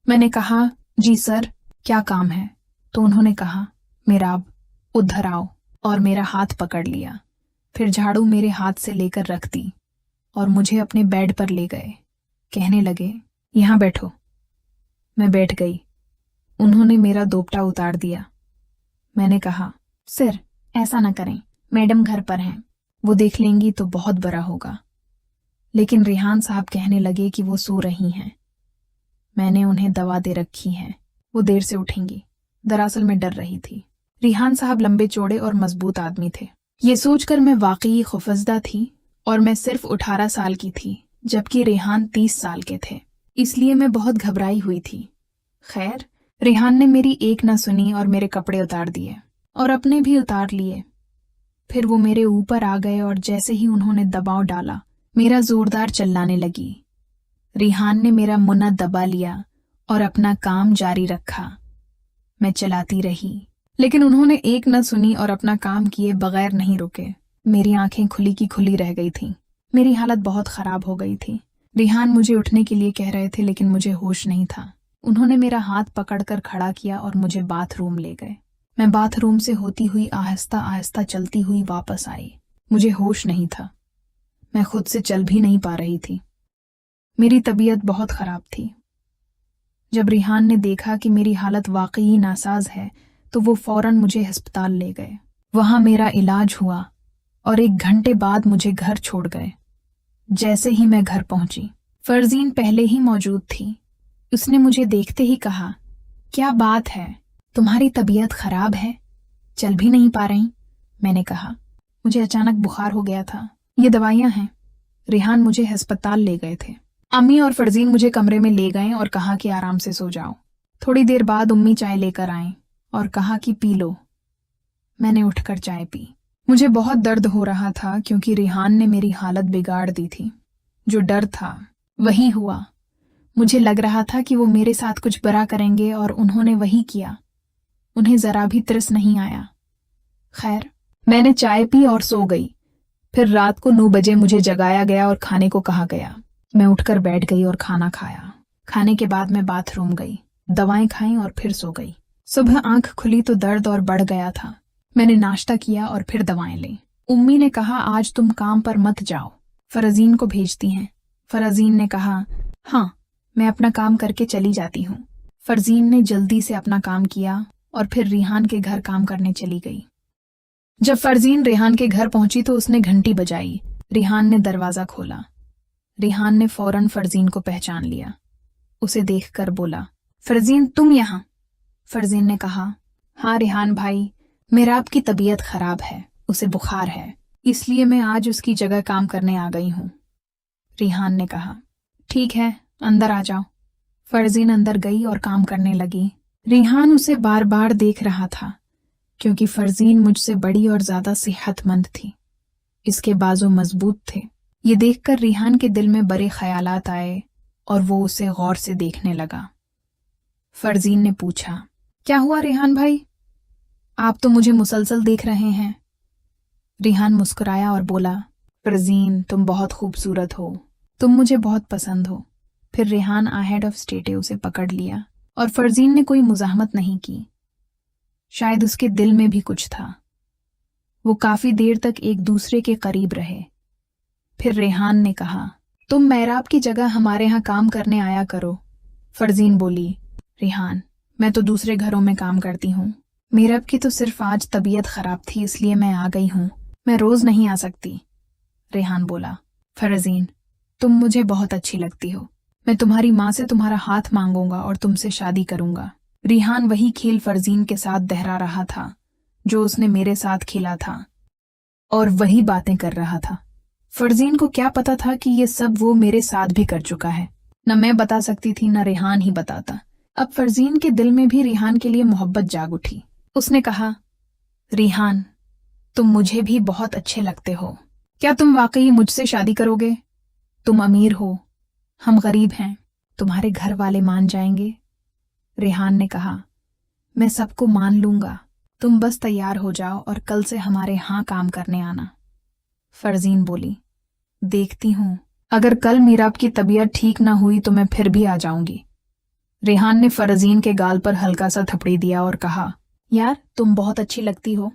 मैंने कहा, जी सर, क्या काम है? तो उन्होंने कहा, मेराब, उधर आओ, और मेरा हाथ पकड़ लिया। फिर झाड़ू मेरे हाथ से लेकर रख दी और मुझे अपने बेड पर ले गए। कहने लगे, यहाँ बैठो। मैं बैठ गई। उन्होंने मेरा दोपटा उतार दिया। मैंने कहा, सर, ऐसा ना करें, मैडम घर पर हैं, वो देख लेंगी तो बहुत बड़ा होगा। लेकिन रेहान साहब कहने लगे कि वो सो रही हैं। मैंने उन्हें दवा दे रखी है, वो देर से उठेंगी। दरअसल मैं डर रही थी। रेहान साहब लंबे चौड़े और मजबूत आदमी थे। ये सोचकर मैं वाकई खौफजदा थी, और मैं सिर्फ 18 साल की थी जबकि रेहान 30 साल के थे। इसलिए मैं बहुत घबराई हुई थी। खैर, रेहान ने मेरी एक न सुनी और मेरे कपड़े उतार दिए और अपने भी उतार लिए। फिर वो मेरे ऊपर आ गए और जैसे ही उन्होंने दबाव डाला, मेरा जोरदार चिल्लाने लगी। रेहान ने मेरा मुन्ना दबा लिया और अपना काम जारी रखा। मैं चलाती रही, लेकिन उन्होंने एक न सुनी और अपना काम किए बगैर नहीं रुके। मेरी आंखें खुली की खुली रह गई थीं। मेरी हालत बहुत खराब हो गई थी। रेहान मुझे उठने के लिए कह रहे थे, लेकिन मुझे होश नहीं था। उन्होंने मेरा हाथ पकड़कर खड़ा किया और मुझे बाथरूम ले गए। मैं बाथरूम से होती हुई आहिस्ता आहिस्ता चलती हुई वापस आई। मुझे होश नहीं था। मैं खुद से चल भी नहीं पा रही थी। मेरी तबीयत बहुत खराब थी। जब रेहान ने देखा कि मेरी हालत वाकई नासाज है, तो वो फौरन मुझे अस्पताल ले गए। वहां मेरा इलाज हुआ और 1 घंटे बाद मुझे घर छोड़ गए। जैसे ही मैं घर पहुंची, फरजीन पहले ही मौजूद थी। उसने मुझे देखते ही कहा, क्या बात है, तुम्हारी तबीयत खराब है, चल भी नहीं पा रही? मैंने कहा, मुझे अचानक बुखार हो गया था, ये दवाइयां हैं। रेहान मुझे अस्पताल ले गए थे। अम्मी और फरजीन मुझे कमरे में ले गए और कहा कि आराम से सो जाओ। थोड़ी देर बाद उम्मी चाय लेकर आए और कहा कि पी लो। मैंने उठकर चाय पी। मुझे बहुत दर्द हो रहा था क्योंकि रेहान ने मेरी हालत बिगाड़ दी थी। जो डर था वही हुआ। मुझे लग रहा था कि वो मेरे साथ कुछ बुरा करेंगे और उन्होंने वही किया। उन्हें जरा भी तरस नहीं आया। खैर, मैंने चाय पी और सो गई। फिर रात को 9 बजे मुझे जगाया गया और खाने को कहा गया। मैं उठकर बैठ गई और खाना खाया। खाने के बाद मैं बाथरूम गई, दवाएं खाई और फिर सो गई। सुबह आंख खुली तो दर्द और बढ़ गया था। मैंने नाश्ता किया और फिर दवाएं ली। उम्मी ने कहा, आज तुम काम पर मत जाओ, फरजीन को भेजती हैं। फरजीन ने कहा, हाँ, मैं अपना काम करके चली जाती हूँ। फरजीन ने जल्दी से अपना काम किया और फिर रेहान के घर काम करने चली गई। जब फरजीन रेहान के घर पहुंची तो उसने घंटी बजाई। रेहान ने दरवाजा खोला। रेहान ने फौरन फरजीन को पहचान लिया। उसे देखकर बोला, फरजीन, तुम यहाँ? फरजीन ने कहा, हाँ रेहान भाई, मेराब की तबीयत खराब है, उसे बुखार है, इसलिए मैं आज उसकी जगह काम करने आ गई हूँ। रेहान ने कहा, ठीक है, अंदर आ जाओ। फरजीन अंदर गई और काम करने लगी। रेहान उसे बार बार देख रहा था क्योंकि फरजीन मुझसे बड़ी और ज्यादा सेहतमंद थी। इसके बाजू मजबूत थे। ये देखकर रेहान के दिल में बड़े ख्यालात आए और वो उसे गौर से देखने लगा। फरजीन ने पूछा, क्या हुआ रेहान भाई? आप तो मुझे मुसलसल देख रहे हैं। रेहान मुस्कुराया और बोला, फरजीन, तुम बहुत खूबसूरत हो, तुम मुझे बहुत पसंद हो। फिर रेहान आहेड ऑफ स्टेट उसे पकड़ लिया और फरजीन ने कोई मुजाहमत नहीं की। शायद उसके दिल में भी कुछ था। वो काफी देर तक एक दूसरे के करीब रहे। फिर रेहान ने कहा, तुम मेहराब की जगह हमारे यहाँ काम करने आया करो। फरजीन बोली, रेहान, मैं तो दूसरे घरों में काम करती हूँ। मेहराब की तो सिर्फ आज तबीयत खराब थी, इसलिए मैं आ गई हूँ, मैं रोज नहीं आ सकती। रेहान बोला, फरजीन, तुम मुझे बहुत अच्छी लगती हो, मैं तुम्हारी माँ से तुम्हारा हाथ मांगूंगा और तुमसे शादी करूंगा। रेहान वही खेल फरजीन के साथ दोहरा रहा था जो उसने मेरे साथ खेला था और वही बातें कर रहा था। फरजीन को क्या पता था कि ये सब वो मेरे साथ भी कर चुका है। न मैं बता सकती थी, न रेहान ही बताता। अब फरजीन के दिल में भी रेहान के लिए मोहब्बत जाग उठी। उसने कहा, रेहान, तुम मुझे भी बहुत अच्छे लगते हो, क्या तुम वाकई मुझसे शादी करोगे? तुम अमीर हो, हम गरीब हैं, तुम्हारे घर वाले मान जाएंगे। रेहान ने कहा, मैं सबको मान लूंगा, तुम बस तैयार हो जाओ और कल से हमारे यहाँ काम करने आना। फरजीन बोली, देखती हूँ, अगर कल मीराब की तबीयत ठीक ना हुई तो मैं फिर भी आ जाऊंगी। रेहान ने फरजीन के गाल पर हल्का सा थपड़ी दिया और कहा, यार तुम बहुत अच्छी लगती हो।